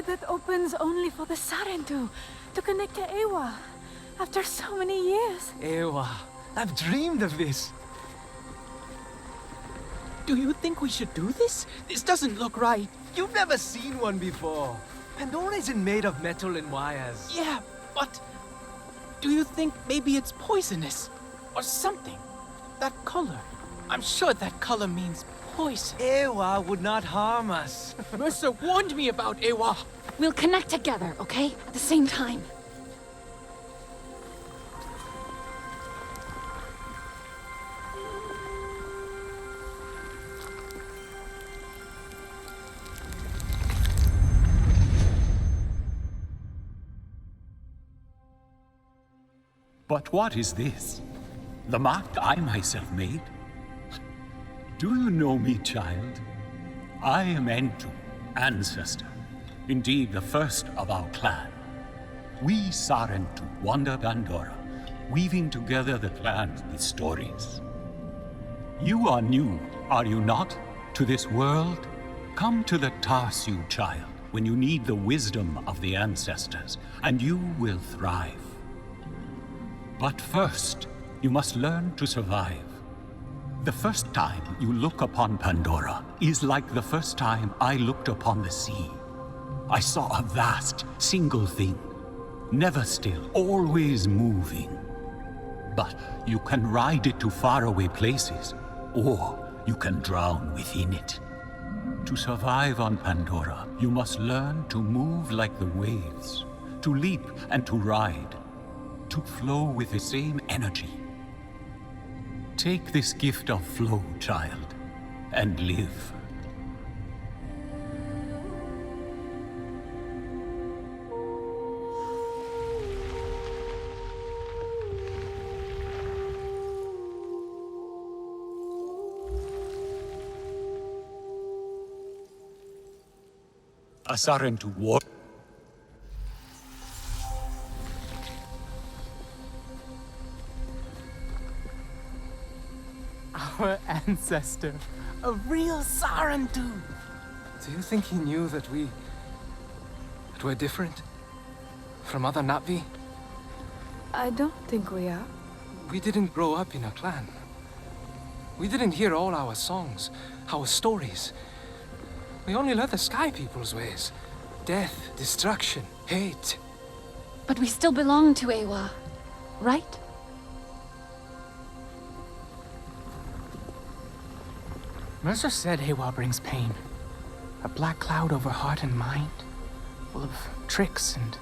that opens only for the Sarentu to connect to Ewa after so many years. Ewa, I've dreamed of this. Do you think we should do this? This doesn't look right. You've never seen one before. Pandora isn't made of metal and wires. Yeah, but do you think maybe it's poisonous? Or something? That color. I'm sure that color means poison. Ewa would not harm us. Mercer warned me about Ewa. We'll connect together, okay? At the same time. But what is this? The mark I myself made? Do you know me, child? I am Entu, ancestor. Indeed, the first of our clan. We Sarentu wander Pandora, weaving together the clans with stories. You are new, are you not, to this world? Come to the Tarsu, child, when you need the wisdom of the ancestors, and you will thrive. But first, you must learn to survive. The first time you look upon Pandora is like the first time I looked upon the sea. I saw a vast, single thing, never still, always moving. But you can ride it to faraway places, or you can drown within it. To survive on Pandora, you must learn to move like the waves, to leap and to ride, to flow with the same energy. Take this gift of flow, child, and live. A Sarentu war. Our ancestor. A real Sarentu. Do you think he knew that we're different? From other Na'vi? I don't think we are. We didn't grow up in a clan. We didn't hear all our songs, our stories. We only learned the Sky People's ways. Death, destruction, hate. But we still belong to Ewa, right? Mercer said Ewa brings pain. A black cloud over heart and mind, full of tricks and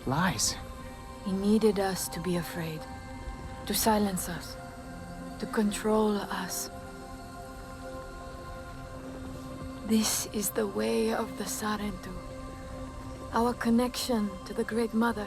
lies. He needed us to be afraid, to silence us, to control us. This is the way of the Sarentu, our connection to the Great Mother.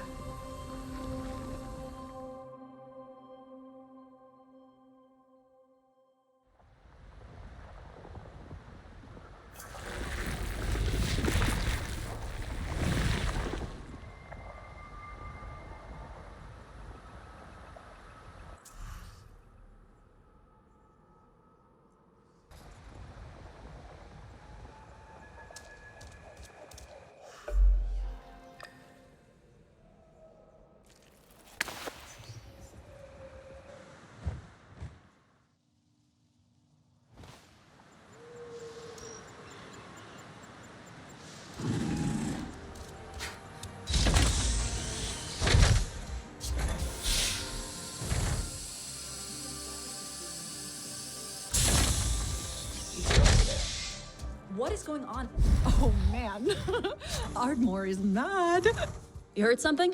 What is going on? Oh man, Ardmore is mad. You heard something?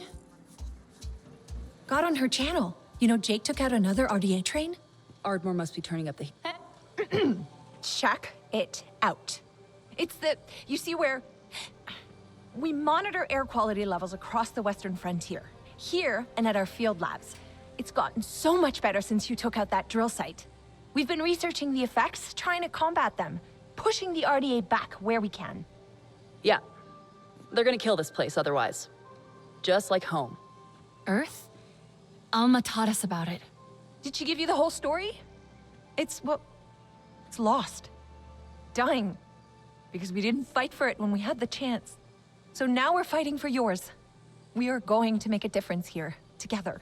Got on her channel. You know, Jake took out another RDA train? Ardmore must be turning up the... Check it out. It's you see where we monitor air quality levels across the Western Frontier, here and at our field labs. It's gotten so much better since you took out that drill site. We've been researching the effects, trying to combat them, pushing the RDA back where we can. Yeah. They're gonna kill this place otherwise. Just like home. Earth? Alma taught us about it. Did she give you the whole story? It's lost. Dying. because we didn't fight for it when we had the chance. So now we're fighting for yours. We are going to make a difference here, together.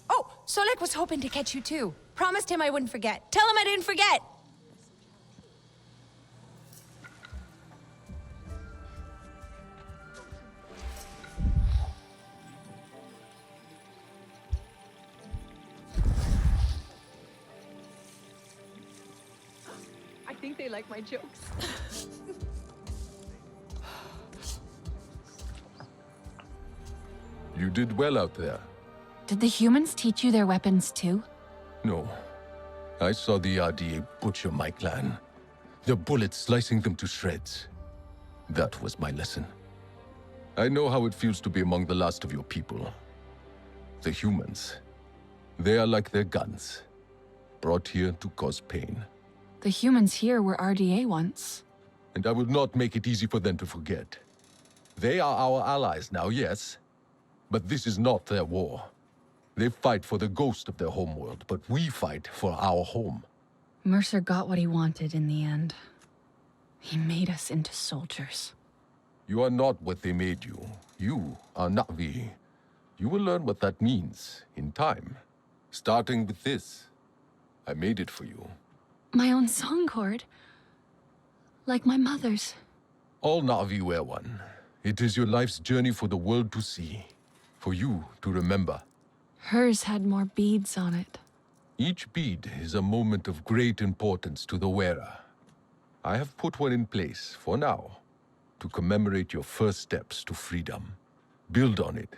Oh, Solek was hoping to catch you too. Promised him I wouldn't forget. Tell him I didn't forget! I think they like my jokes. You did well out there. Did the humans teach you their weapons too? No. I saw the RDA butcher my clan. The bullets slicing them to shreds. That was my lesson. I know how it feels to be among the last of your people. The humans. They are like their guns. Brought here to cause pain. The humans here were RDA once. And I will not make it easy for them to forget. They are our allies now, yes. But this is not their war. They fight for the ghost of their homeworld, but we fight for our home. Mercer got what he wanted in the end. He made us into soldiers. You are not what they made you. You are Na'vi. You will learn what that means in time. Starting with this. I made it for you. My own song chord. Like my mother's. All Na'vi wear one. It is your life's journey for the world to see. For you to remember. Hers had more beads on it. Each bead is a moment of great importance to the wearer. I have put one in place, for now, to commemorate your first steps to freedom. Build on it.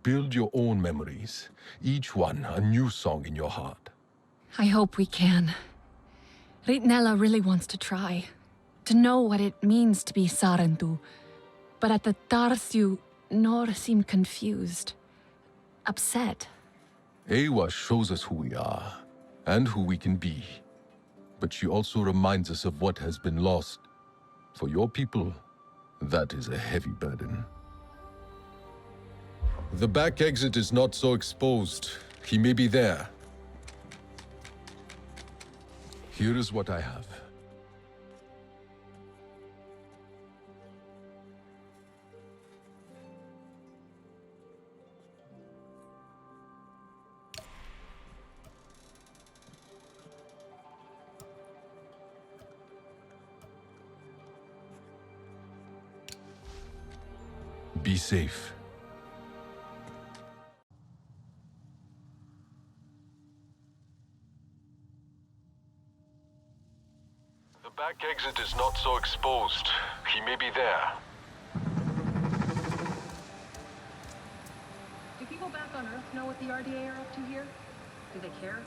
Build your own memories, each one a new song in your heart. I hope we can. Ritnella really wants to try. To know what it means to be Sarentu. But at the Tarsiu, Nor seemed confused. Upset. Ewa shows us who we are, and who we can be. But she also reminds us of what has been lost. For your people, that is a heavy burden. The back exit is not so exposed. He may be there. Here is what I have. Be safe. The back exit is not so exposed. He may be there. Do people back on Earth know what the RDA are up to here? Do they care?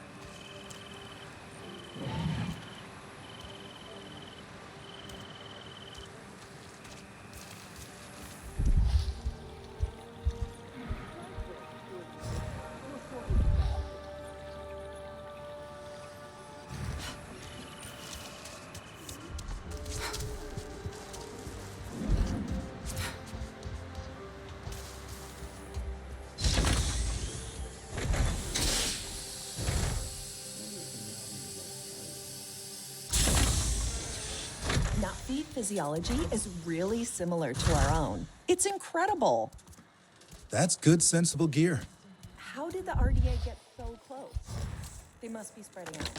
Na'vi physiology is really similar to our own. It's incredible. That's good, sensible gear. How did the RDA get so close? They must be spreading out.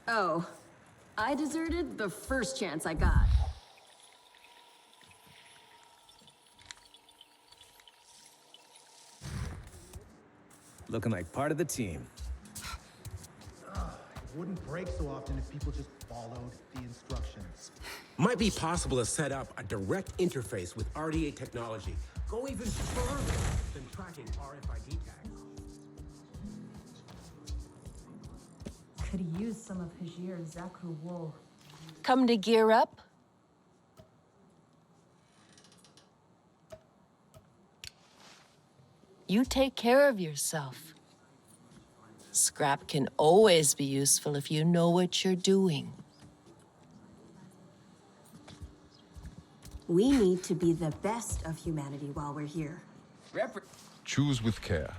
Oh, I deserted the first chance I got. Looking like part of the team. It wouldn't break so often if people just followed the instructions. Might be possible to set up a direct interface with RDA technology. Go even further than tracking RFID tags. Could use some of Hajir Zakru wool. Come to gear up? You take care of yourself. Scrap can always be useful if you know what you're doing. We need to be the best of humanity while we're here. Choose with care.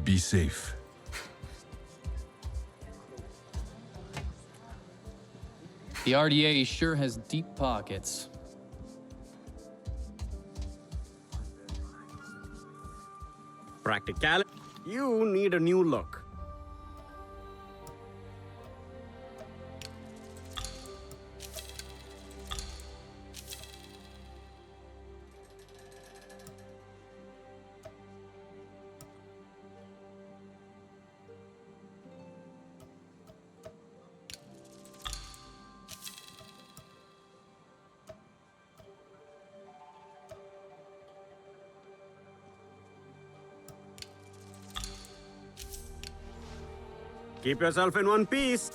Be safe. The RDA sure has deep pockets. Practicality. You need a new look. Keep yourself in one piece.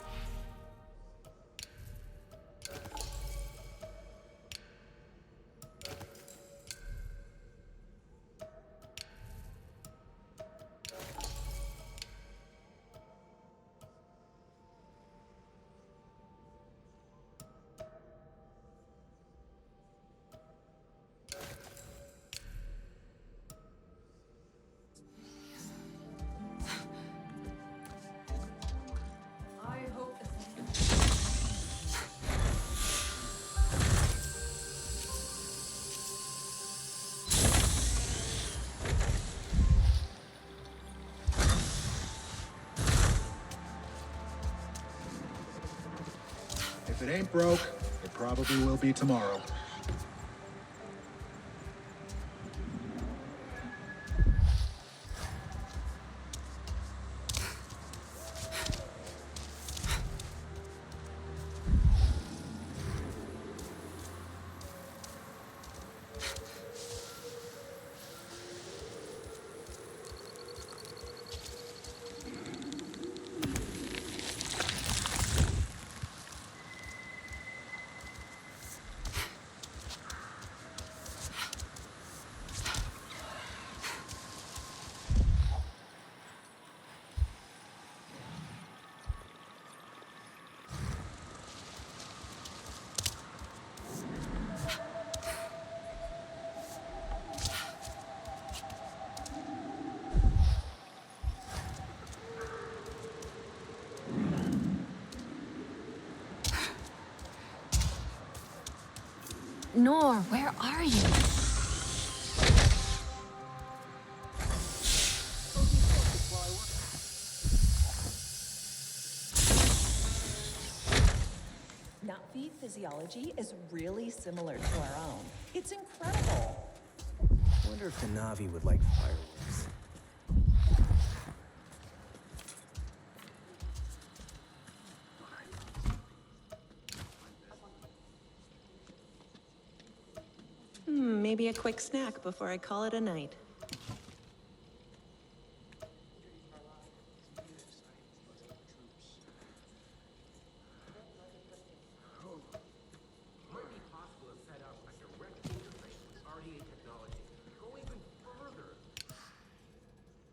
If it ain't broke, it probably will be tomorrow. Nor, where are you? Nut feed physiology is really similar to our own. It's incredible. Wonder if the Na'vi would like fireworks. Maybe a quick snack before I call it a night. Might be possible to set up a direct interface with RDA technology. Go even further.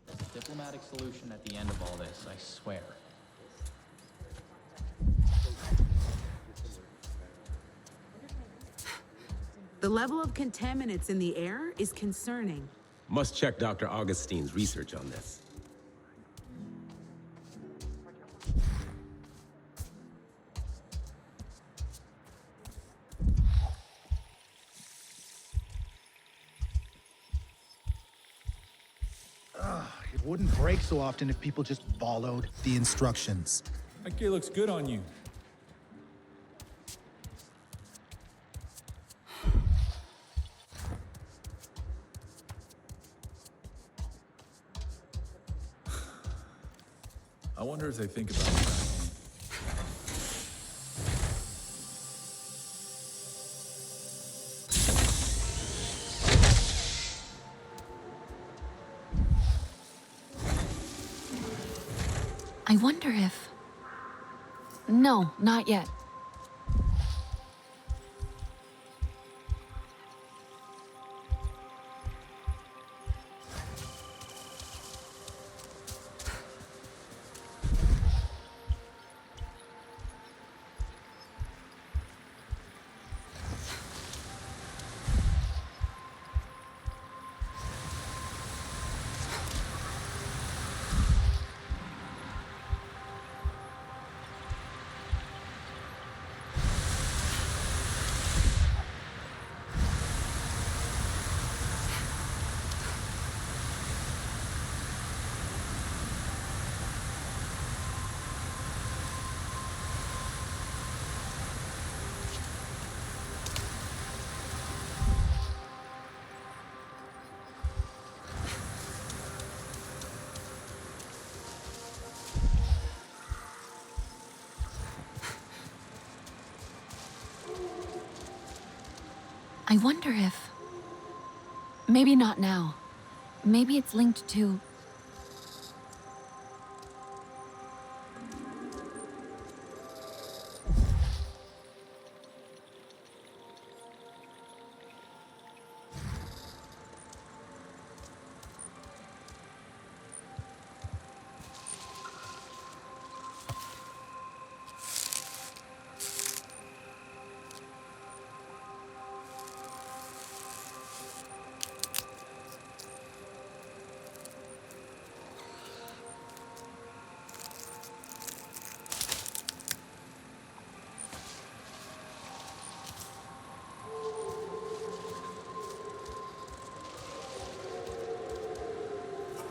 There's a diplomatic solution at the end of all this, I swear. The level of contaminants in the air is concerning. Must check Dr. Augustine's research on this. It wouldn't break so often if people just followed the instructions. That gear looks good on you. I wonder if they think about that. I wonder if... No, not yet. I wonder if... Maybe not now. Maybe it's linked to...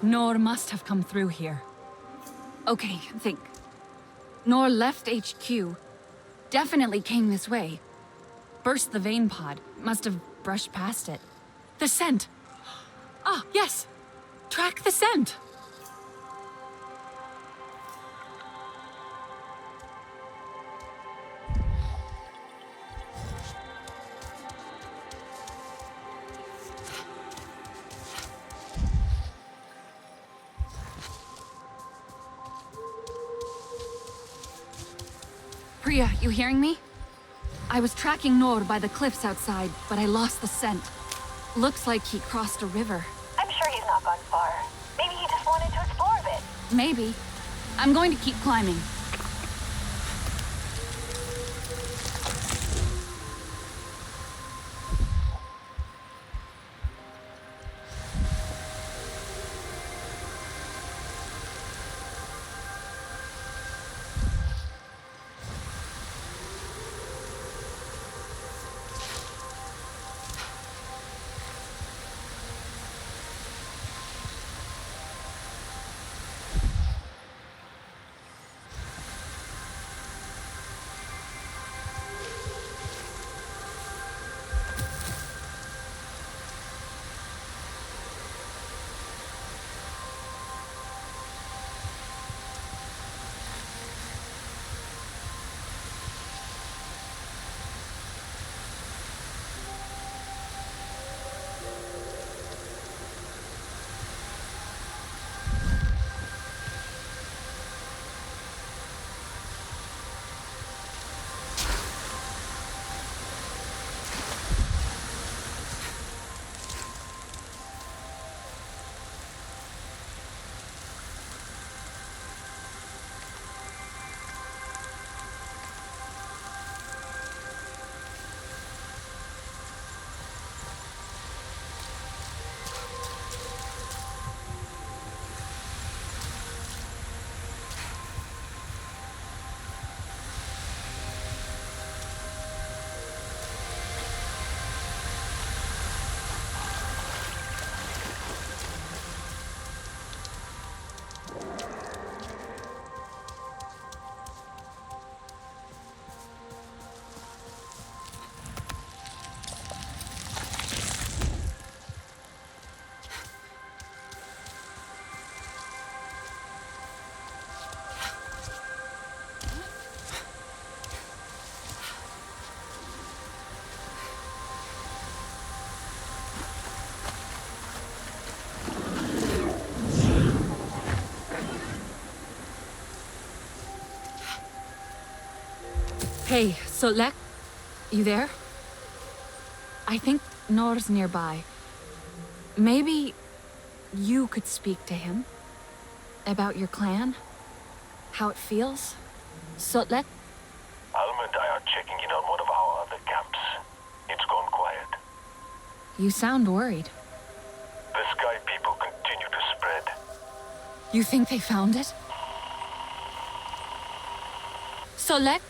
Nor must have come through here. Okay, think. Nor left HQ. Definitely came this way. Burst the vein pod. Must have brushed past it. The scent! Ah, yes! Track the scent! Priya, you hearing me? I was tracking Nor by the cliffs outside, but I lost the scent. Looks like he crossed a river. I'm sure he's not gone far. Maybe he just wanted to explore a bit. Maybe. I'm going to keep climbing. Hey, Solek, you there? I think Nor's nearby. Maybe you could speak to him about your clan, how it feels. Solek? Alma and I are checking in on one of our other camps. It's gone quiet. You sound worried. The Sky people continue to spread. You think they found it? Solek?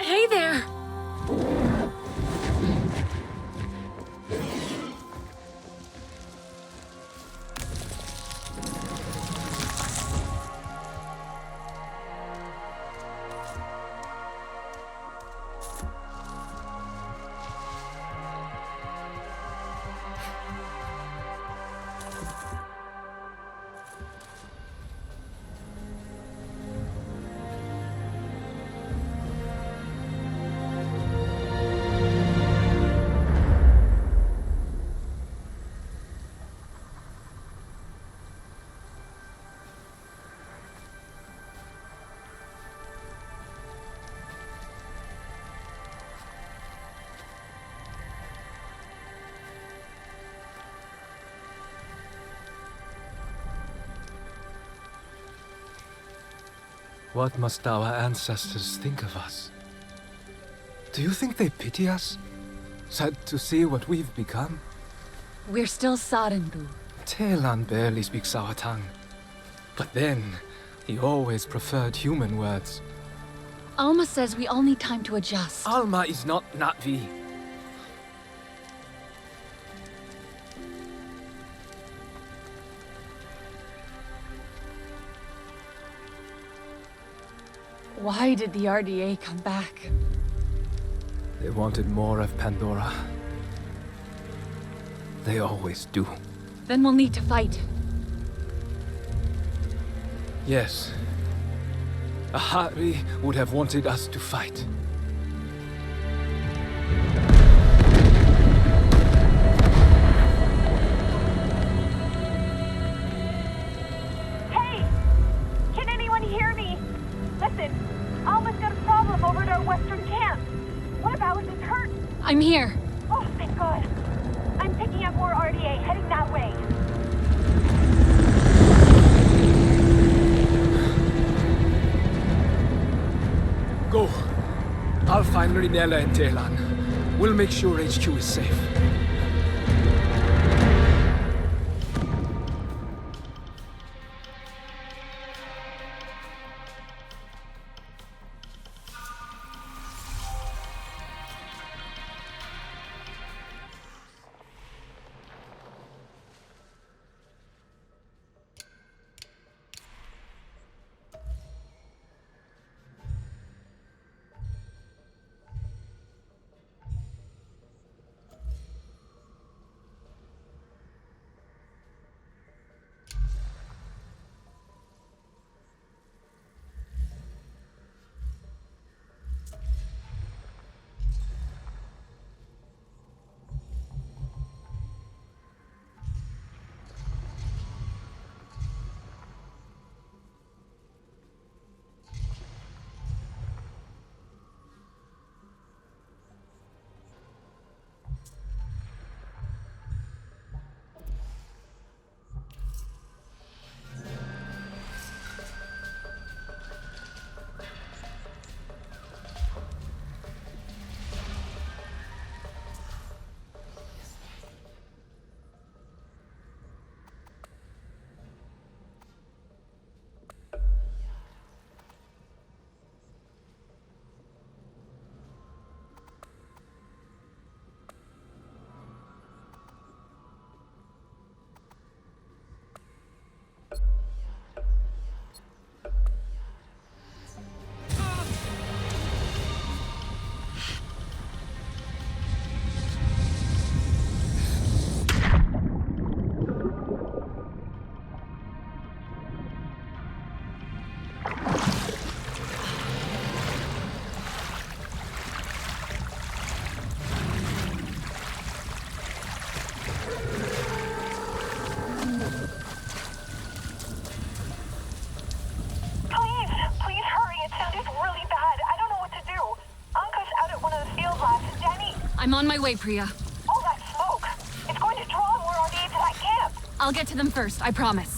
Hey there! What must our ancestors think of us? Do you think they pity us? Sad to see what we've become? We're still Sarentu. Telan barely speaks our tongue. But then, he always preferred human words. Alma says we all need time to adjust. Alma is not Natvi. Why did the RDA come back? They wanted more of Pandora. They always do. Then we'll need to fight. Yes. Ahari would have wanted us to fight. Hey! Can anyone hear me? Listen, Alma's got a problem over at our western camp. One of ours is hurt. I'm here. Oh, thank God. I'm picking up more RDA heading that way. Go. I'll find Rinella and Telan. We'll make sure HQ is safe. on my way, Priya. All that smoke! It's going to draw more RDA to that camp! I'll get to them first, I promise.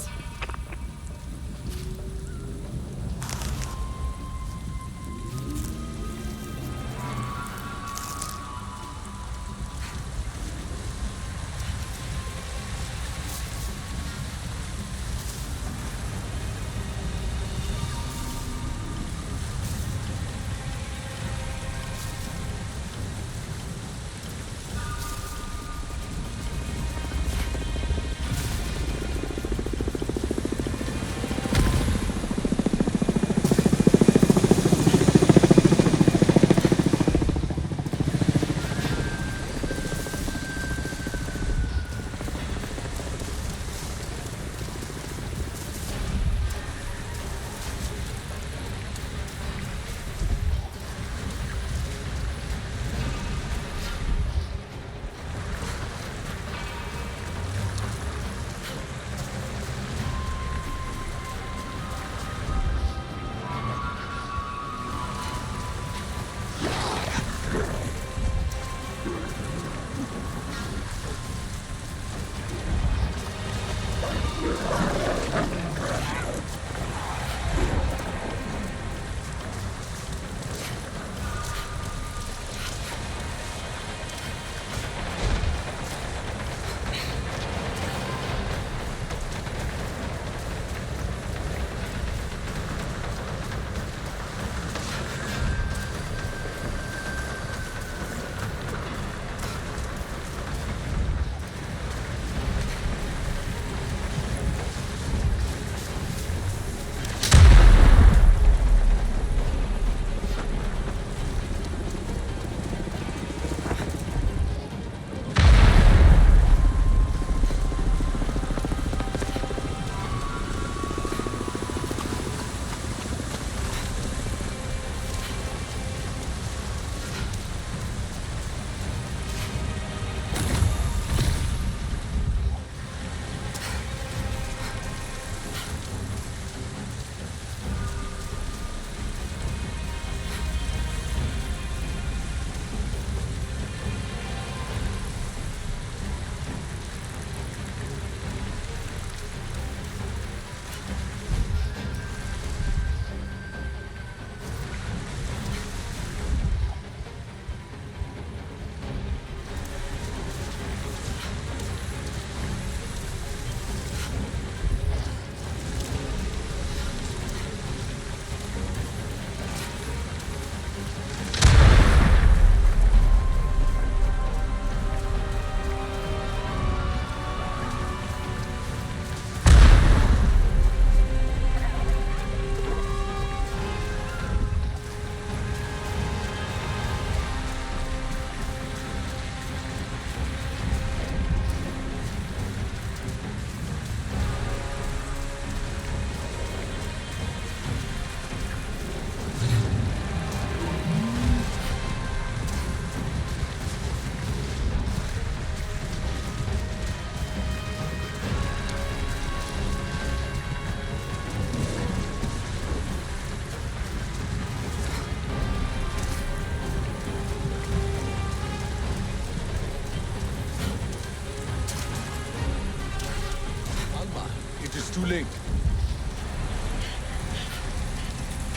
Too late.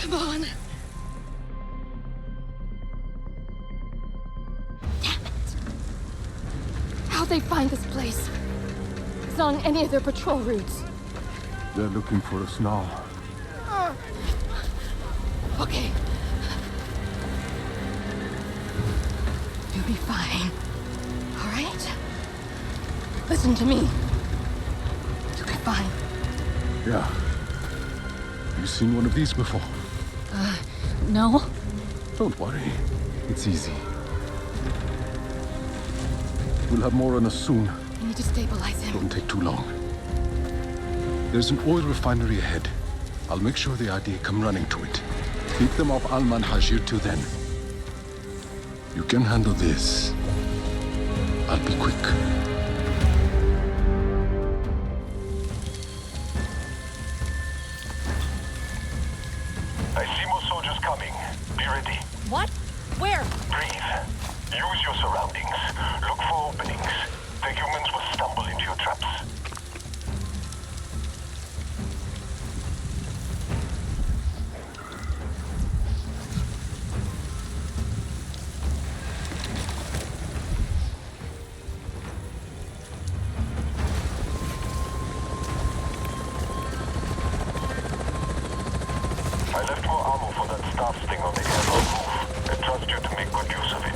Come on. Damn it. How'd they find this place? It's not on any of their patrol routes. They're looking for us now. Okay. You'll be fine. All right? Listen to me. You'll be fine. Yeah. You seen one of these before? No. Don't worry. It's easy. We'll have more on us soon. We need to stabilize him. Don't take too long. There's an oil refinery ahead. I'll make sure the RDA come running to it. Keep them off Alman Hajir till then. You can handle this. I'll be quick. I see more soldiers coming. Be ready. What? Where? Breathe. Use your surroundings. Look for openings. The humans will stumble into your traps. I left more ammo for that staff sting on the airlock roof. I trust you to make good use of it.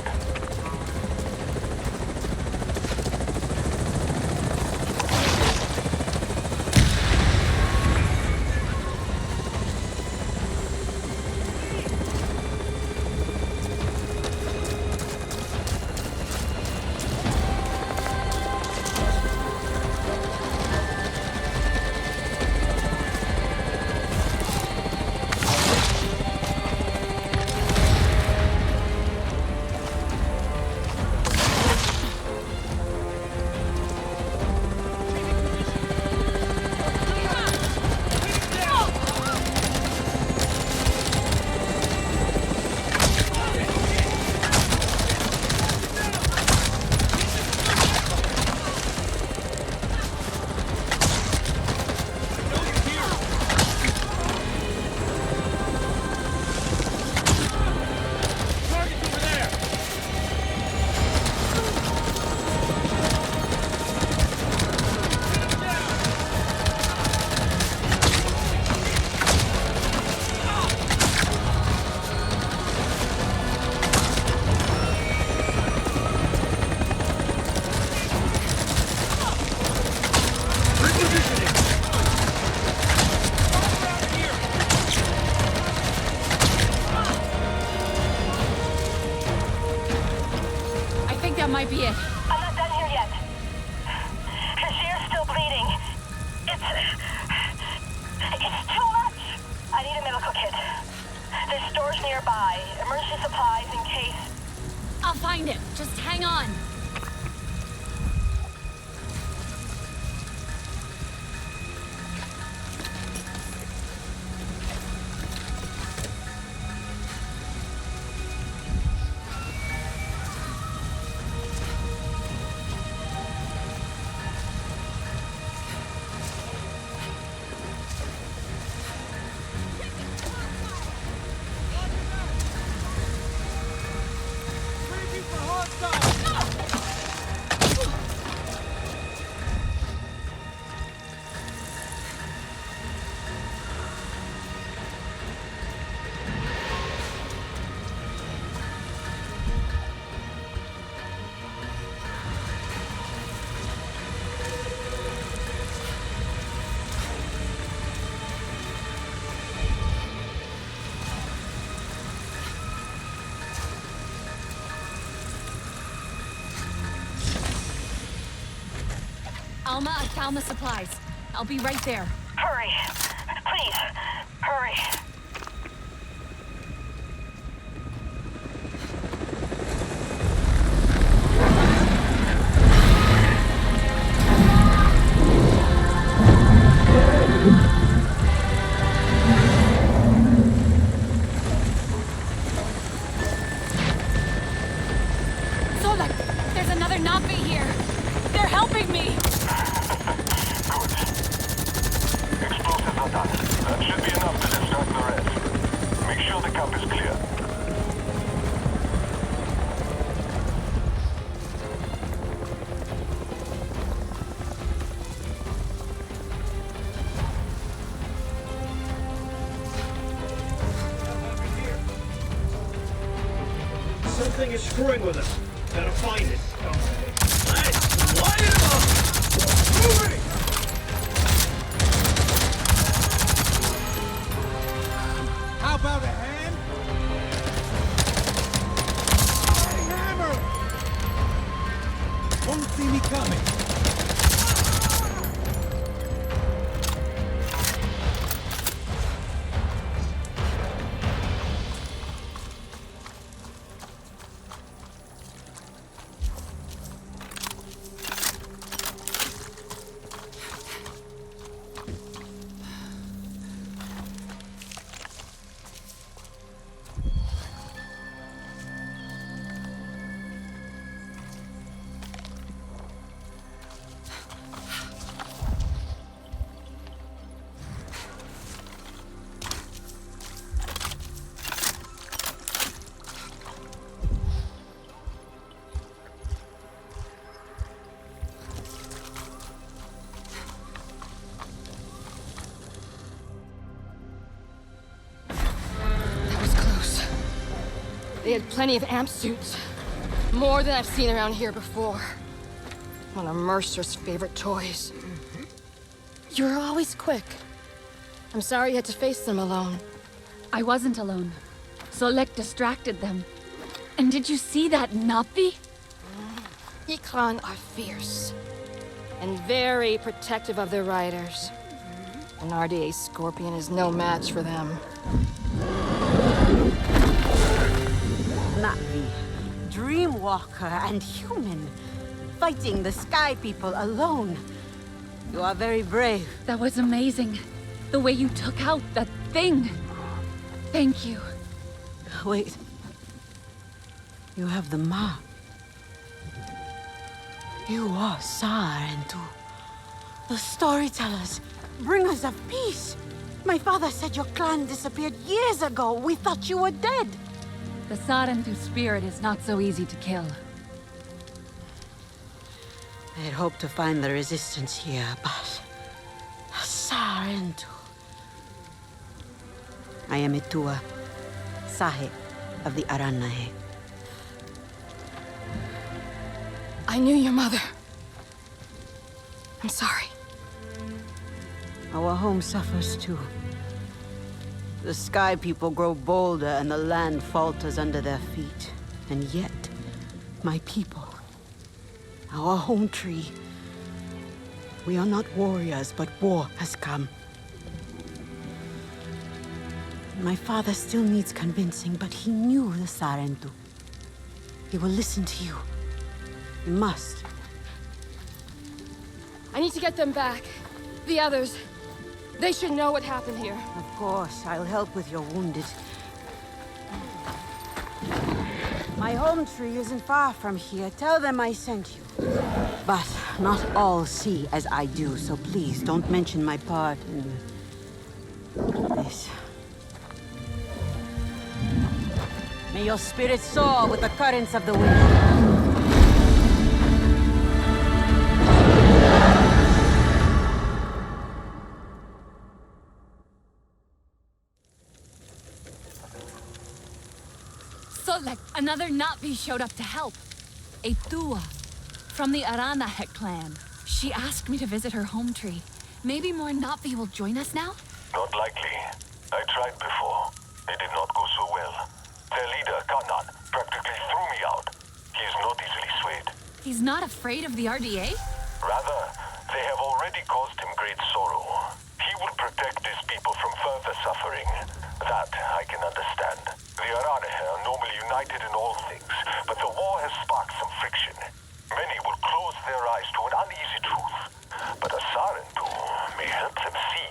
Might be it. I'm not done here yet. Her shear's still bleeding. It's too much. I need a medical kit. There's stores nearby. Emergency supplies in case. I'll find it. Just hang on. Alma, I found the supplies. I'll be right there. Hurry. Please, hurry. Solak, there's another Navi here. They're helping me. Explosives are done. That should be enough to distract the rest. Make sure the camp is clear. Something is screwing with us. Gotta find it. Let's light it up! Moving! How about a hand? Hammer! Won't see me coming. They had plenty of amp suits. More than I've seen around here before. One of Mercer's favorite toys. You were always quick. I'm sorry you had to face them alone. I wasn't alone. Solek distracted them. And did you see that Napi? Ikran are fierce. And very protective of their riders. An RDA Scorpion is no match for them. Navi, Dreamwalker and human, fighting the Sky People alone. You are very brave. That was amazing. The way you took out that thing. Thank you. Wait. You have the mark. You are Sarentu. The storytellers, bringers of peace. My father said your clan disappeared years ago. We thought you were dead. The Sarentu spirit is not so easy to kill. I had hoped to find the resistance here, but... Sarentu. I am Itua, Sahe of the Aranahe. I knew your mother. I'm sorry. Our home suffers too. The Sky People grow bolder and the land falters under their feet. And yet, my people, our home tree, we are not warriors, but war has come. My father still needs convincing, but he knew the Sarentu. He will listen to you. He must. I need to get them back. The others. They should know what happened here. Of course, I'll help with your wounded. My home tree isn't far from here. Tell them I sent you. But not all see as I do, so please don't mention my part in this. May your spirit soar with the currents of the wind. Solek, another Navi showed up to help. Etua, from the Aranahek clan. She asked me to visit her home tree. Maybe more Navi will join us now? Not likely. I tried before. It did not go so well. Their leader, Kanan, practically threw me out. He is not easily swayed. He's not afraid of the RDA? Rather, they have already caused him great sorrow. He will protect his people from further suffering. That I can understand. The Aranahe are normally united in all things, but the war has sparked some friction. Many will close their eyes to an uneasy truth, but a Sarentu may help them see.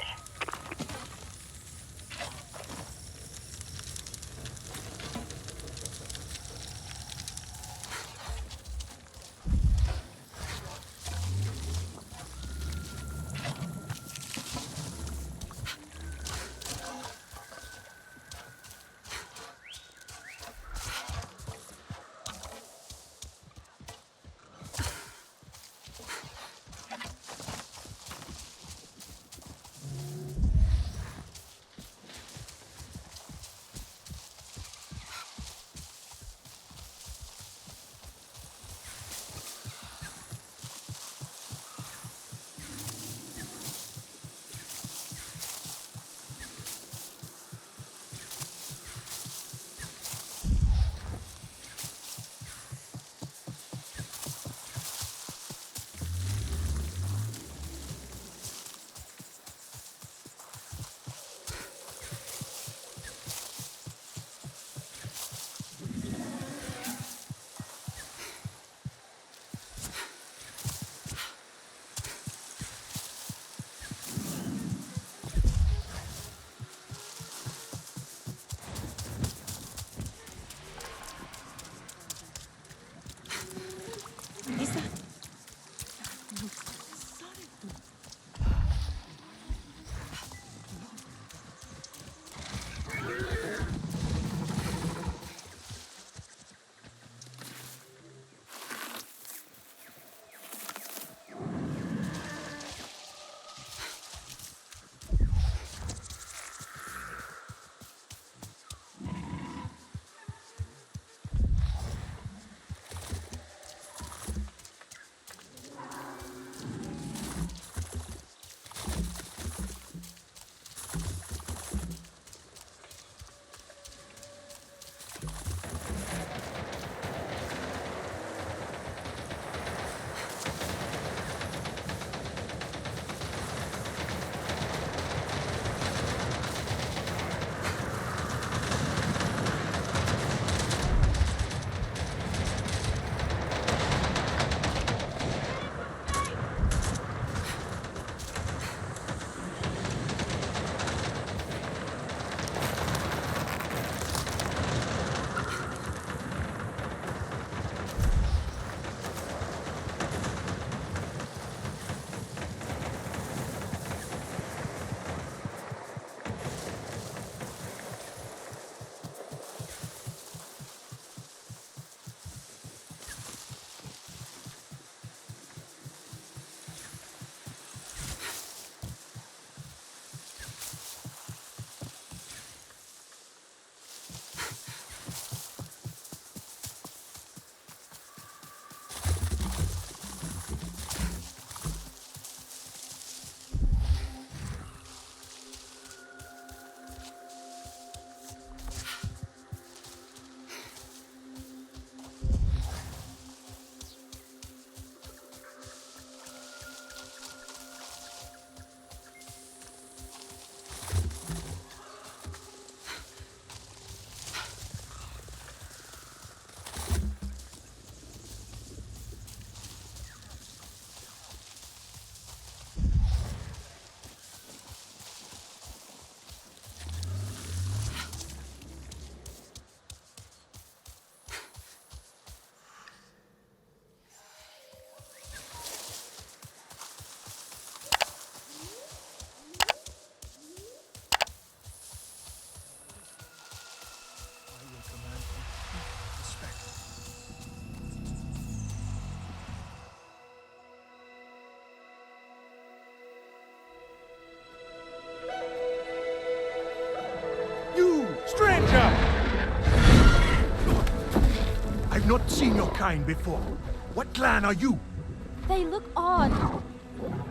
not seen your kind before. What clan are you? They look odd.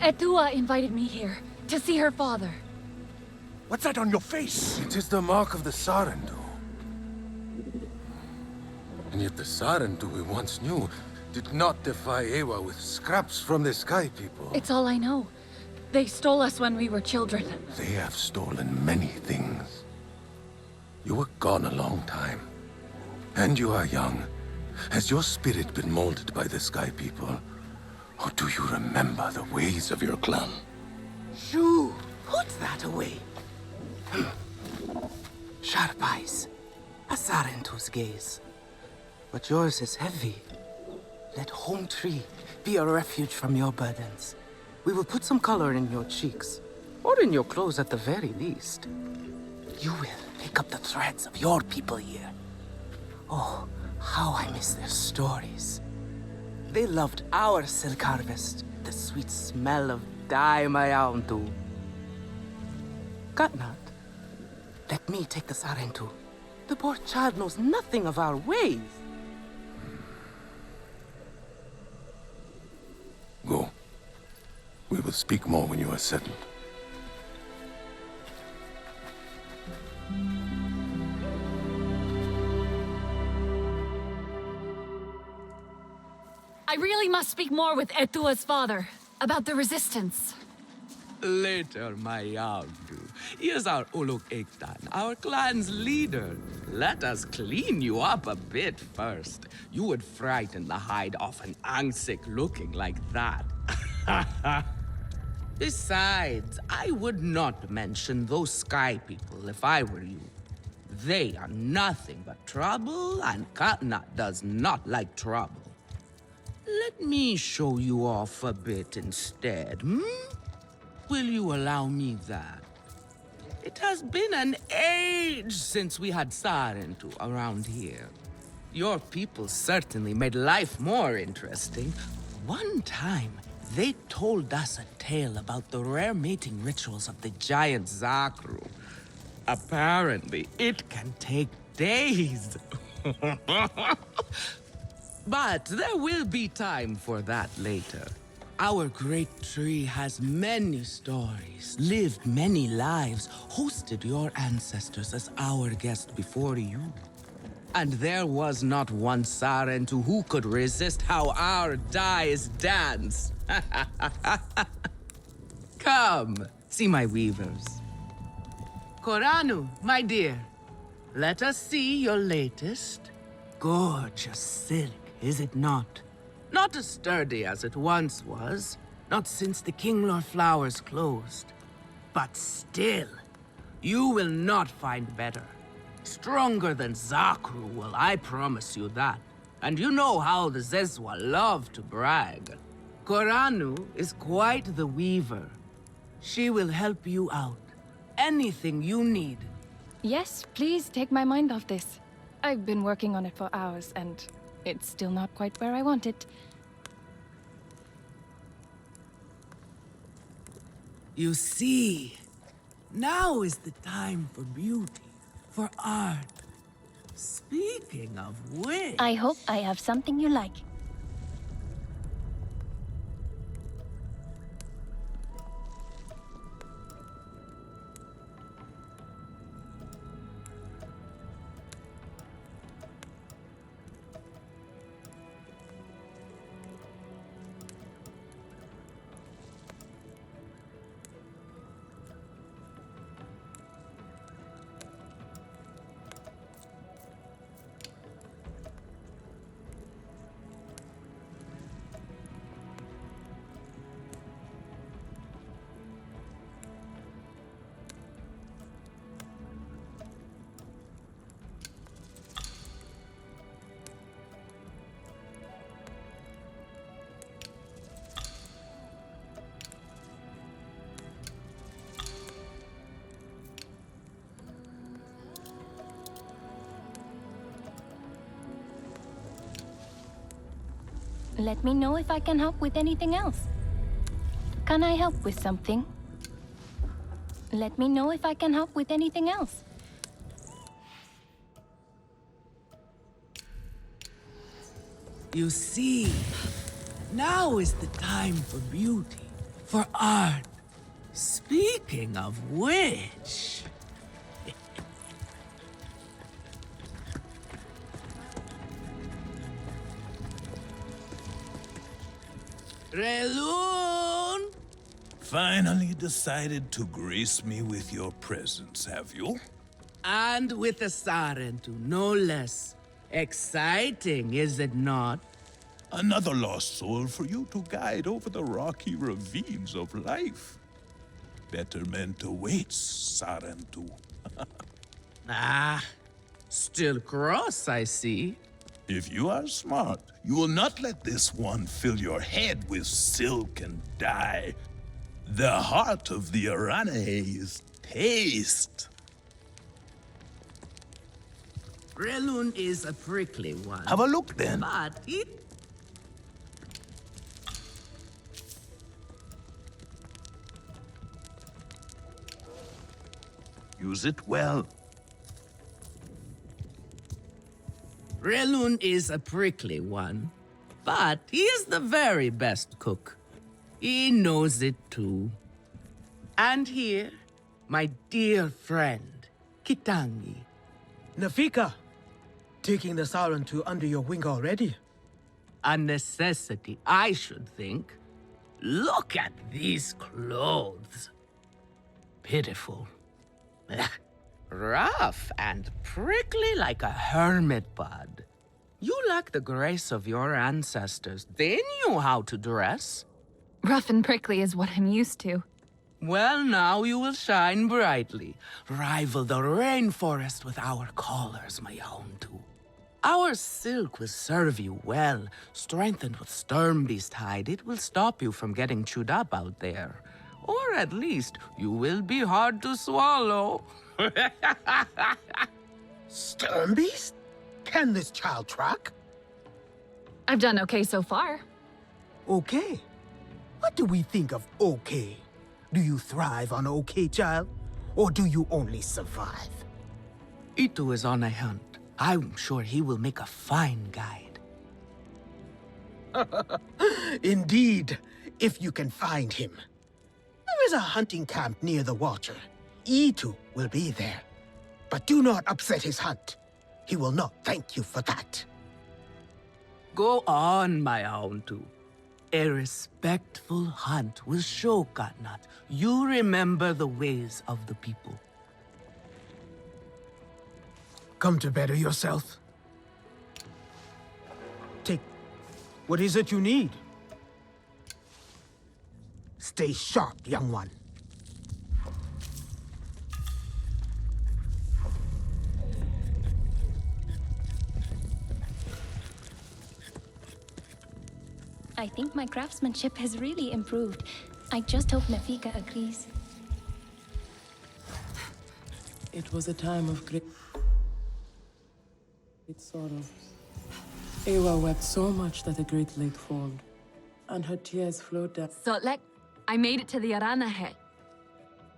Etua invited me here to see her father. What's that on your face? It is the mark of the Sarentu. And yet the Sarentu we once knew did not defy Ewa with scraps from the Sky People. It's all I know. They stole us when we were children. They have stolen many things. You were gone a long time. And you are young. Has your spirit been molded by the Sky People? Or do you remember the ways of your clan? Shoo! Put that away. Sharp eyes. A Sarentu's gaze. But yours is heavy. Let Home Tree be a refuge from your burdens. We will put some color in your cheeks. Or in your clothes at the very least. You will pick up the threads of your people here. Oh, how I miss their stories. They loved our silk harvest, the sweet smell of dye mayauntu. Katnat, let me take the Sarentu. The poor child knows nothing of our ways. Go. We will speak more when you are settled. I really must speak more with Etua's father about the resistance. Later, my Yaundu. Here's our Uluk Ektan, our clan's leader. Let us clean you up a bit first. You would frighten the hide off an Angsik looking like that. Besides, I would not mention those Sky People if I were you. They are nothing but trouble, and Katnat does not like trouble. Let me show you off a bit instead, hmm? Will you allow me that? It has been an age since we had Sarentu around here. Your people certainly made life more interesting. One time, they told us a tale about the rare mating rituals of the giant Zakru. Apparently, it can take days. But there will be time for that later. Our great tree has many stories, lived many lives, hosted your ancestors as our guest before you. And there was not one Sarentu who could resist how our dyes dance. Come, see my weavers. Koranu, my dear, let us see your latest. Gorgeous silk, is it not? Not as sturdy as it once was, not since the Kinglor flowers closed. But still, you will not find better. Stronger than Zakru will, I promise you that. And you know how the Zezwa love to brag. Koranu is quite the weaver. She will help you out. Anything you need. Yes, please take my mind off this. I've been working on it for hours, and it's still not quite where I want it. You see, now is the time for beauty, for art. Speaking of which... I hope I have something you like. Let me know if I can help with anything else. Can I help with something? Let me know if I can help with anything else. You see, now is the time for beauty, for art. Speaking of which... Relun! Finally decided to grace me with your presence, have you? And with a Sarentu, no less. Exciting, is it not? Another lost soul for you to guide over the rocky ravines of life. Betterment awaits, Sarentu. Ah, still cross, I see. If you are smart, you will not let this one fill your head with silk and dye. The heart of the Aranahe is taste. Relun is a prickly one. Have a look then. But it... Use it well. Relun is a prickly one, but he is the very best cook. He knows it too. And here, my dear friend, Kitangi. Nafika, taking the Sarentu under your wing already? A necessity, I should think. Look at these clothes. Pitiful. Rough and prickly like a hermit bud. You lack the grace of your ancestors. They knew how to dress. Rough and prickly is what I'm used to. Well, now you will shine brightly. Rival the rainforest with our collars, my own too. Our silk will serve you well. Strengthened with Sternbeast hide, it will stop you from getting chewed up out there. Or at least, you will be hard to swallow. Sternbeast? Can this child track? I've done okay so far. Okay. What do we think of okay? Do you thrive on okay, child? Or do you only survive? Itu is on a hunt. I'm sure he will make a fine guide. Indeed, if you can find him. There is a hunting camp near the water. Itu will be there. But do not upset his hunt. He will not thank you for that. Go on, my own too. A respectful hunt will show Katnat you remember the ways of the people. Come to better yourself. Take... What is it you need? Stay sharp, young one. I think my craftsmanship has really improved. I just hope Nafika agrees. It was a time of great sorrow. Ewa wept so much that the great lake formed, and her tears flowed down. Sotlek, I made it to the Aranahe.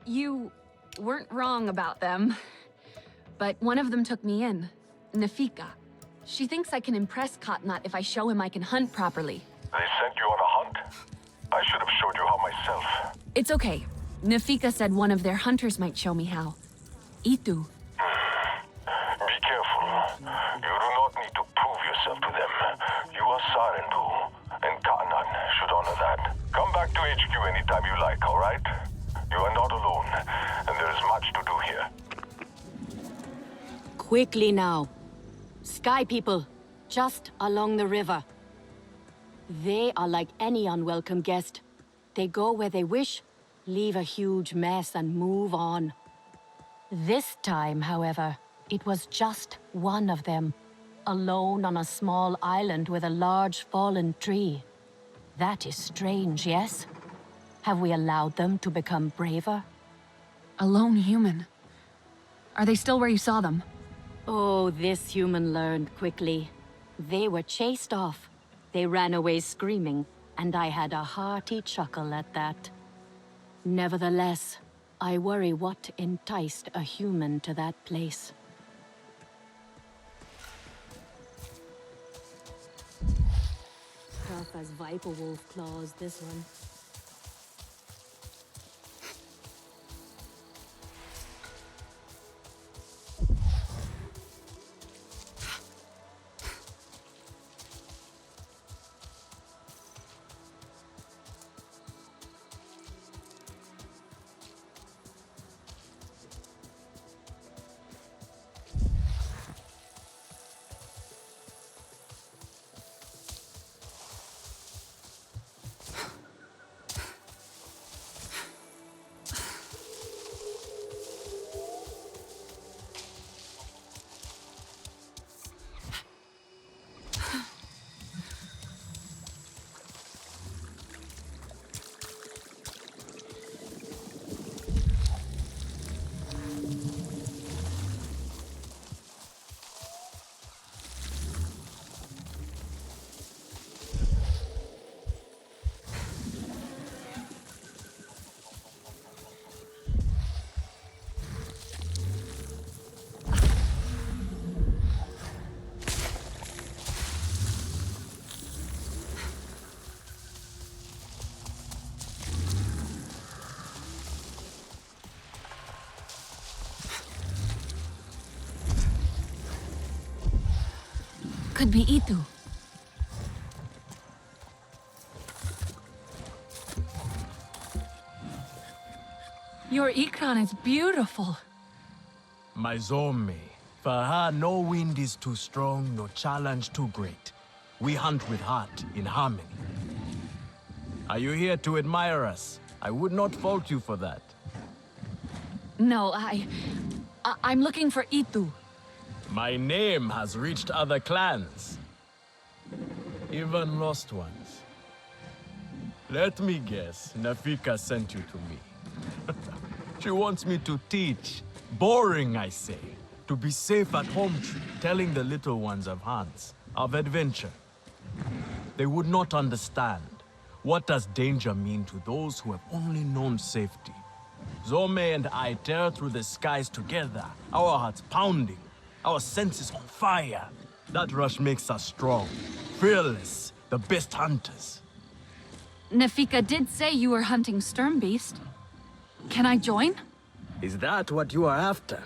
You weren't wrong about them, but one of them took me in, Nafika. She thinks I can impress Katnat if I show him I can hunt properly. They sent you on a hunt? I should have showed you how myself. It's okay. Nafika said one of their hunters might show me how. Itu. Be careful. You do not need to prove yourself to them. You are Sarentu, and Ka'anan should honor that. Come back to HQ anytime you like, all right? You are not alone, and there is much to do here. Quickly now. Sky people, just along the river. They are like any unwelcome guest. They go where they wish, leave a huge mess, and move on. This time, however, it was just one of them, alone on a small island with a large fallen tree. That is strange, yes? Have we allowed them to become braver? A lone human. Are they still where you saw them? Oh, this human learned quickly. They were chased off. They ran away screaming, and I had a hearty chuckle at that. Nevertheless, I worry what enticed a human to that place. tough as viper wolf claws, this one. Could be Itu. Your Ikran is beautiful. My Zome. For her, no wind is too strong, no challenge too great. We hunt with heart, in harmony. Are you here to admire us? I would not fault you for that. No, I'm looking for Itu. My name has reached other clans. Even lost ones. Let me guess, Nafika sent you to me. She wants me to teach. Boring, I say. To be safe at home, telling the little ones of Hans, of adventure. They would not understand. What does danger mean to those who have only known safety? Zome and I tear through the skies together, our hearts pounding, our senses on fire. That rush makes us strong, fearless, the best hunters. Nafika did say you were hunting Sturmbeast. Can I join? Is that what you are after?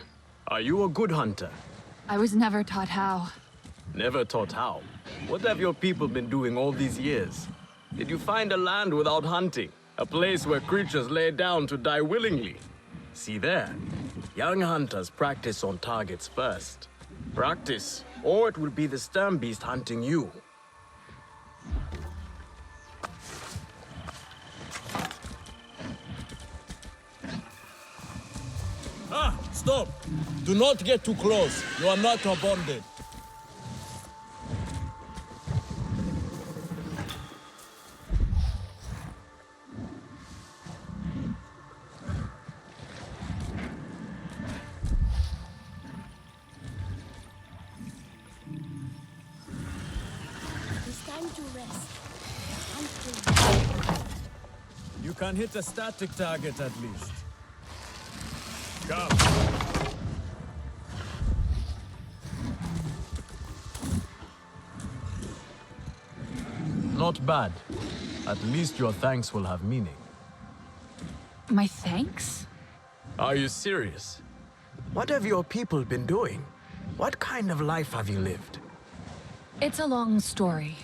Are you a good hunter? I was never taught how. Never taught how? What have your people been doing all these years? Did you find a land without hunting? A place where creatures lay down to die willingly? See there. Young hunters practice on targets first. Practice, or it will be the Sturmbeast hunting you. Ah, stop! Do not get too close. You are not bonded. You can hit a static target at least. Come. Not bad. At least your thanks will have meaning. My thanks? Are you serious? What have your people been doing? What kind of life have you lived? It's a long story.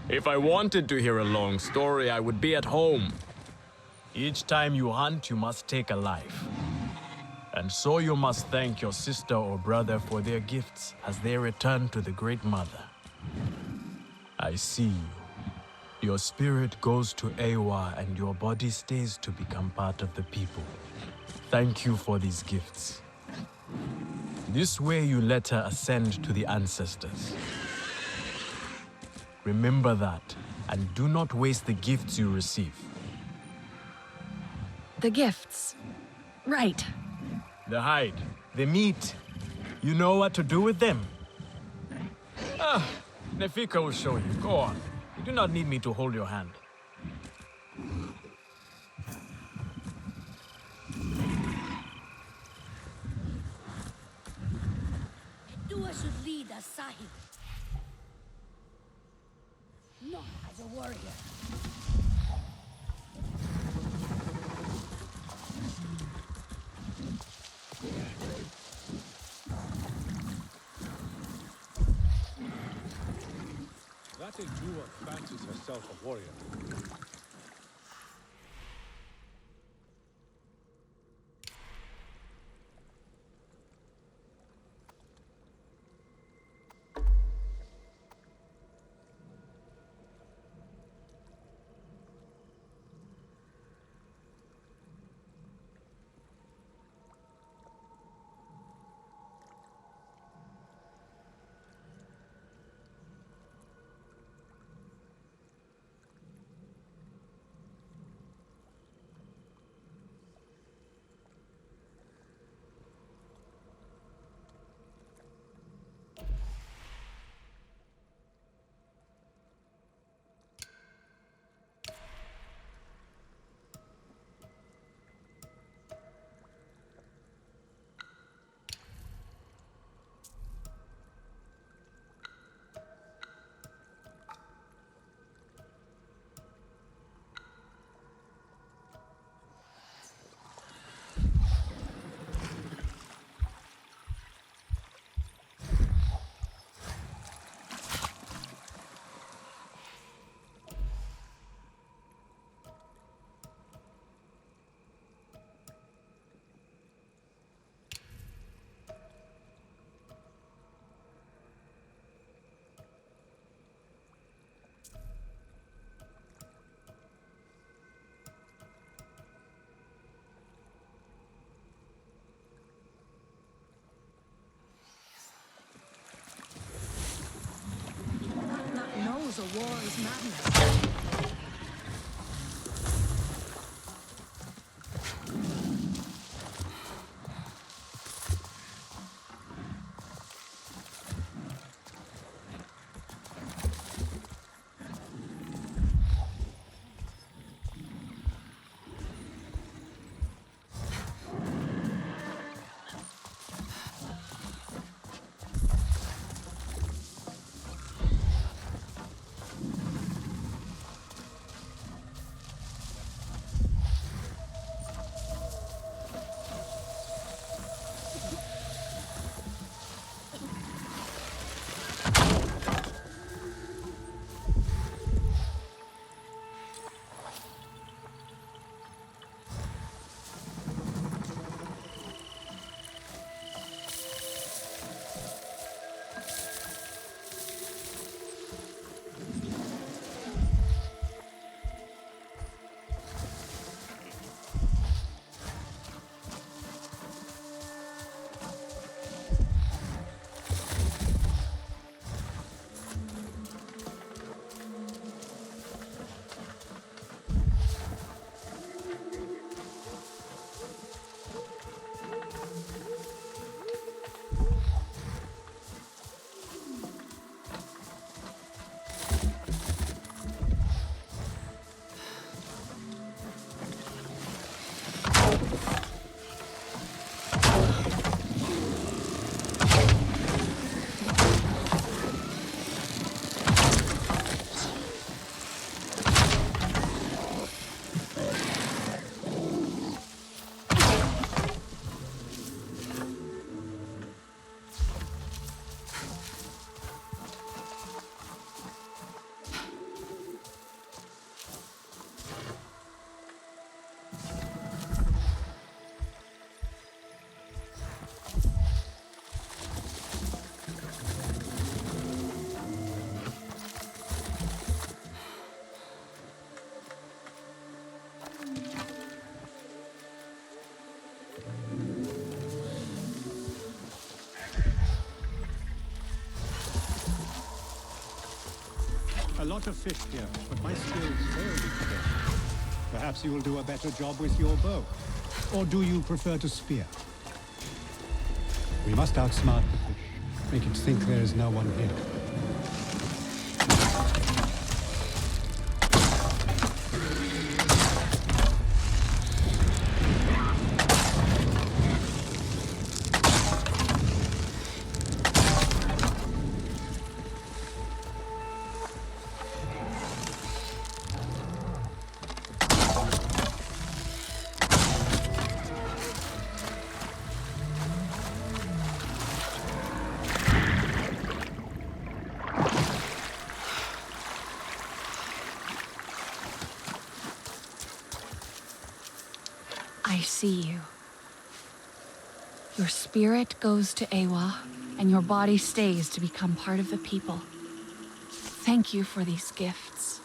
If I wanted to hear a long story, I would be at home. Each time you hunt, you must take a life. And so you must thank your sister or brother for their gifts as they return to the Great Mother. I see you. Your spirit goes to Ewa and your body stays to become part of the people. Thank you for these gifts. This way you let her ascend to the ancestors. Remember that, and do not waste the gifts you receive. The gifts. Right. The hide, the meat. You know what to do with them? Ah, Nefika will show you. Go on. You do not need me to hold your hand. Dua should lead us, Sahib. Not as a warrior. That Endua fancies herself a warrior. That knows a war is madness. A lot of fish here, but my skills fail me today. Perhaps you will do a better job with your bow. Or do you prefer to spear? We must outsmart the fish. Make it think there is no one here. see you. Your spirit goes to Ewa, and your body stays to become part of the people. Thank you for these gifts.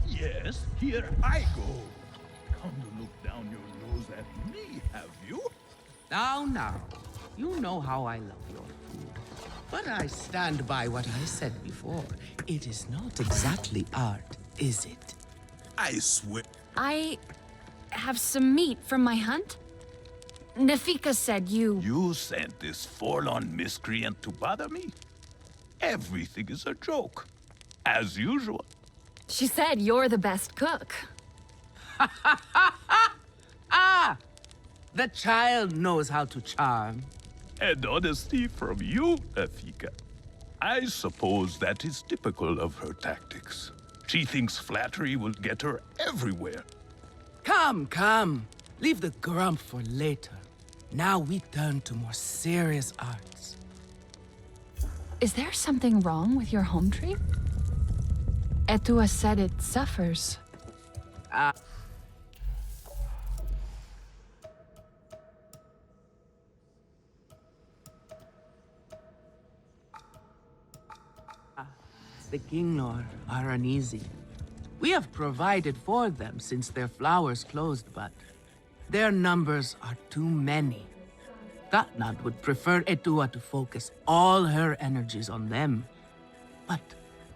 Yes, here I go. Now. You know how I love your food. But I stand by what I said before. It is not exactly art, is it? I swear. I have some meat from my hunt. Nafika said you... You sent this forlorn miscreant to bother me? Everything is a joke. As usual. She said you're the best cook. Ah! The child knows how to charm. And honesty from you, Nafika. I suppose that is typical of her tactics. She thinks flattery will get her everywhere. Come. Leave the grump for later. Now we turn to more serious arts. Is there something wrong with your home tree? Etua said it suffers. The Kinglor are uneasy. We have provided for them since their flowers closed, but their numbers are too many. Katnat would prefer Etua to focus all her energies on them. But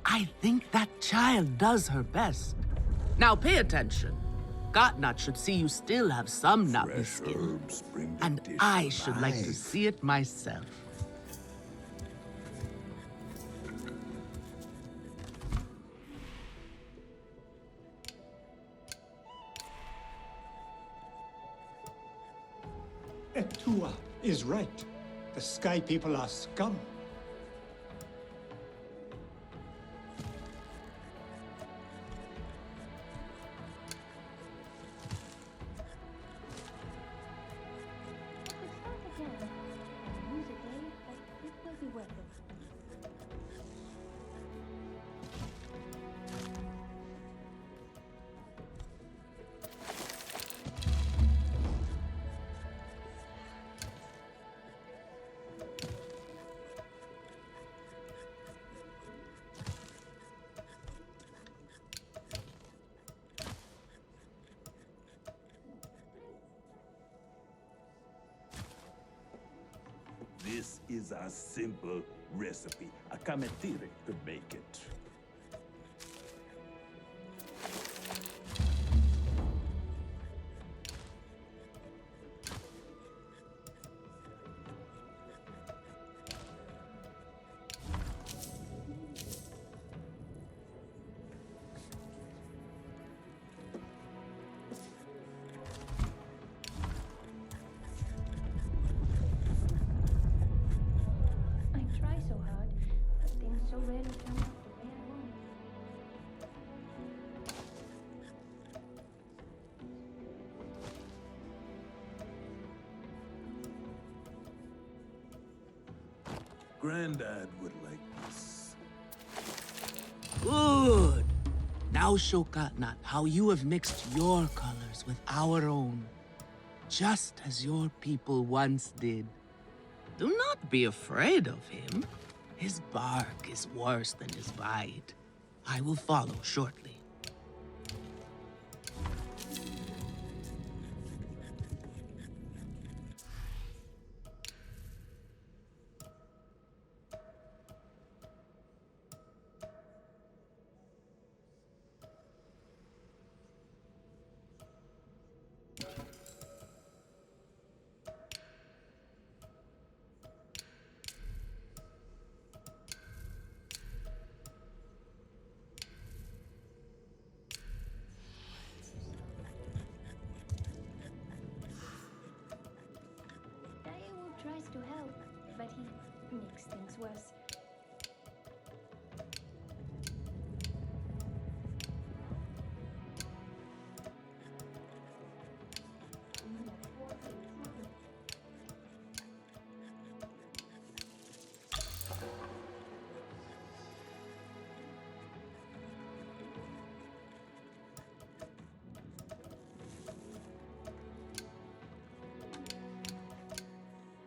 I think that child does her best. Now pay attention. Katnat should see you still have some Navi skin. And I should like to see it myself. Etua is right. The Sky People are scum. This is a simple recipe. A kametire could make it. Granddad would like this. Good. Now show Katnat how you have mixed your colors with our own. Just as your people once did. Do not be afraid of him. His bark is worse than his bite. I will follow shortly. Tries to help, but he makes things worse.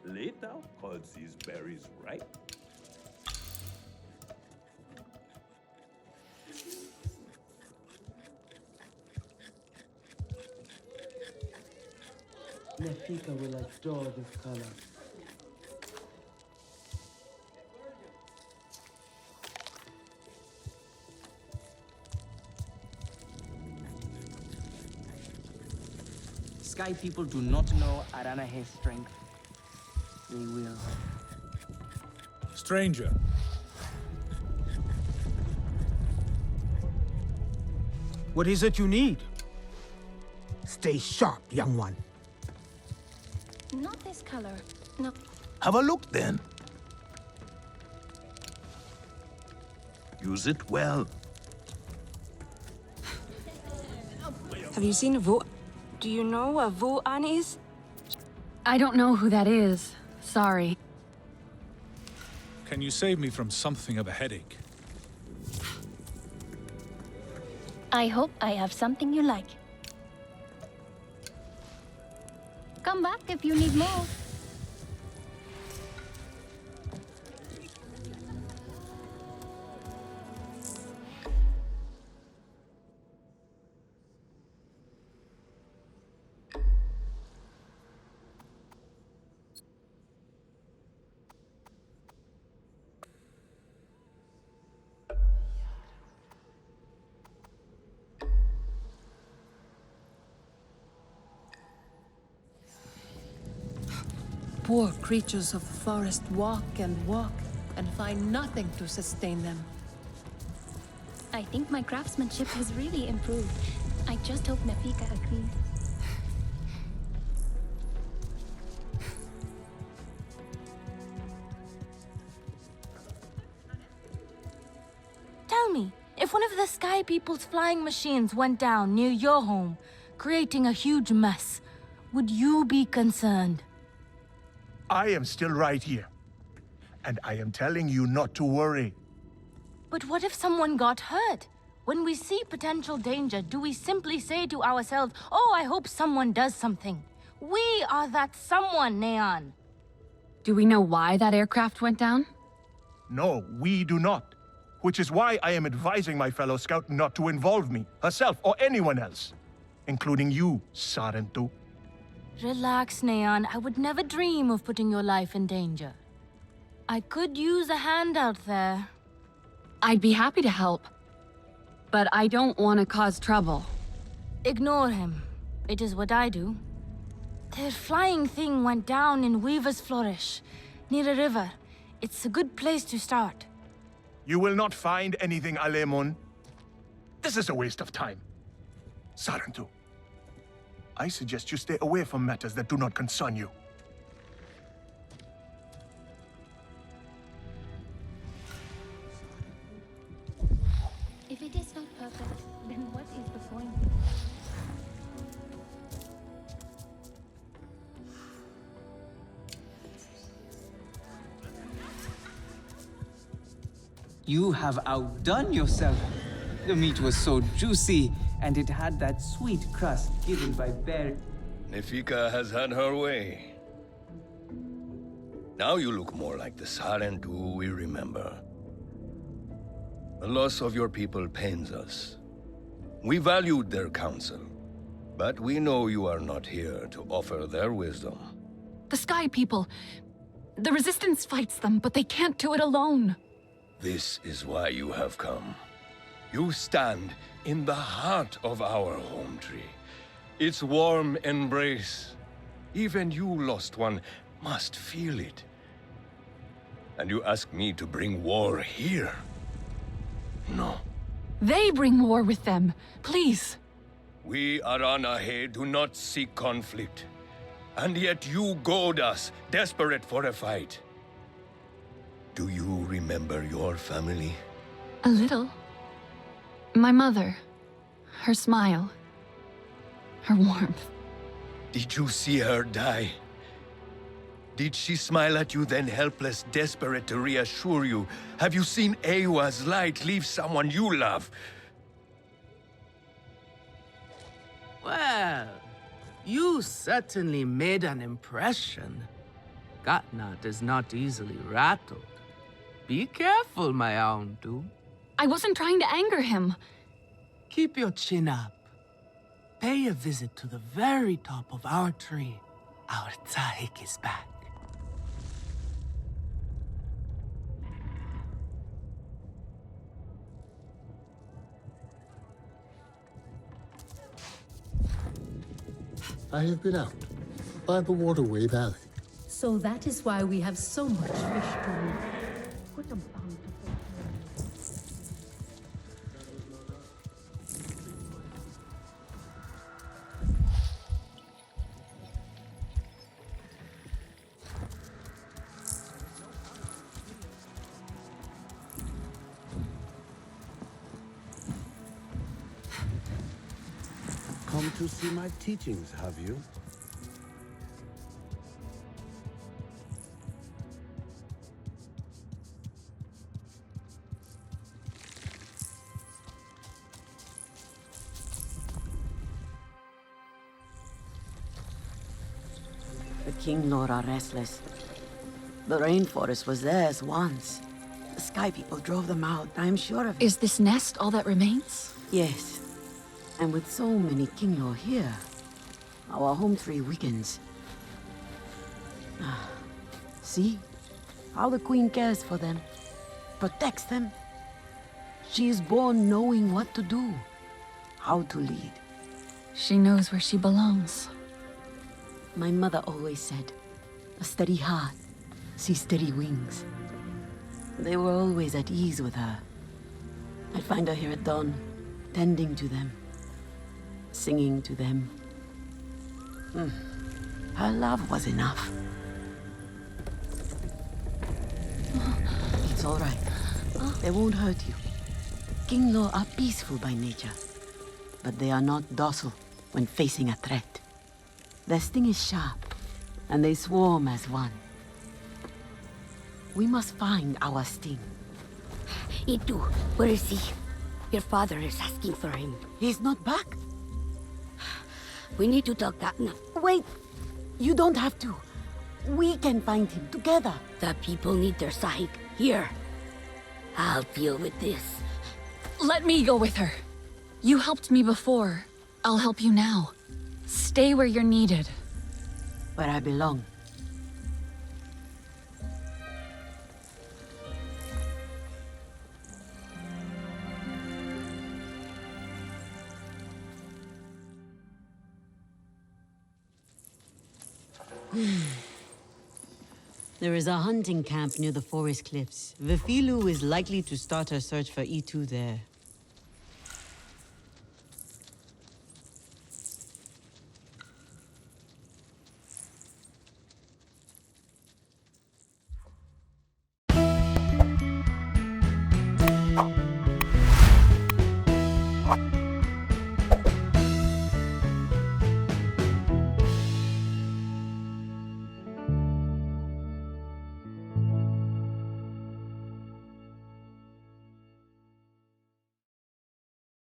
Later, calls these berries ripe. Nefika will adore this color. Sky people do not know Aranahe's strength. They will. Stranger. What is it you need? Stay sharp, young one. Not this color. No. Have a look then. Use it well. Have you seen a Vu? Do you know what Vu-An is? I don't know who that is. Sorry. Can you save me from something of a headache? I hope I have something you like. Come back if you need more. Poor creatures of the forest walk and walk and find nothing to sustain them. I think my craftsmanship has really improved. I just hope Nefika agrees. Tell me, if one of the Sky People's flying machines went down near your home, creating a huge mess, would you be concerned? I am still right here. And I am telling you not to worry. But what if someone got hurt? When we see potential danger, do we simply say to ourselves, oh, I hope someone does something? We are that someone, Neon. Do we know why that aircraft went down? No, we do not. Which is why I am advising my fellow scout not to involve me, herself, or anyone else. Including you, Sarentu. Relax, Neon. I would never dream of putting your life in danger. I could use a hand out there. I'd be happy to help. But I don't want to cause trouble. Ignore him. It is what I do. Their flying thing went down in Weaver's Flourish, near a river. It's a good place to start. You will not find anything, Alemon. This is a waste of time. Sarentu, I suggest you stay away from matters that do not concern you. If it is not perfect, then what is the point? You have outdone yourself. The meat was so juicy, and it had that sweet crust given by Bear. Nefika has had her way. Now you look more like the Sarentu we remember. The loss of your people pains us. We valued their counsel, but we know you are not here to offer their wisdom. The Sky People. The Resistance fights them, but they can't do it alone. This is why you have come. You stand in the heart of our home tree. Its warm embrace. Even you, lost one, must feel it. And you ask me to bring war here? No. They bring war with them. Please. We Aranahe do not seek conflict. And yet you goad us, desperate for a fight. Do you remember your family? A little. My mother. Her smile. Her warmth. Did you see her die? Did she smile at you then helpless, desperate to reassure you? Have you seen Ewa's light leave someone you love? Well, you certainly made an impression. Gatnat is not easily rattled. Be careful, my Auntu. I wasn't trying to anger him. Keep your chin up. Pay a visit to the very top of our tree. Our Tsahik is back. I have been out, by the waterway valley. So that is why we have so much fish to eat. What a bountiful. Come to see my teachings, have you? The King Lord are restless. The rainforest was theirs once. The Sky People drove them out, I'm sure of it. Is this nest all that remains? Yes. And with so many King Lord here, our home tree weakens. See? How the Queen cares for them. Protects them. She is born knowing what to do. How to lead. She knows where she belongs. My mother always said, a steady heart sees steady wings. They were always at ease with her. I'd find her here at dawn, tending to them, singing to them. Her love was enough. It's all right. They won't hurt you. King Law are peaceful by nature, but they are not docile when facing a threat. Their sting is sharp, and they swarm as one. We must find our sting. Itu, where is he? Your father is asking for him. He's not back? We need to talk that now. Wait! You don't have to. We can find him together. The people need their Sahik here. I'll deal with this. Let me go with her. You helped me before. I'll help you now. Stay where you're needed. Where I belong. There is a hunting camp near the forest cliffs. Vifilu is likely to start her search for Itu there.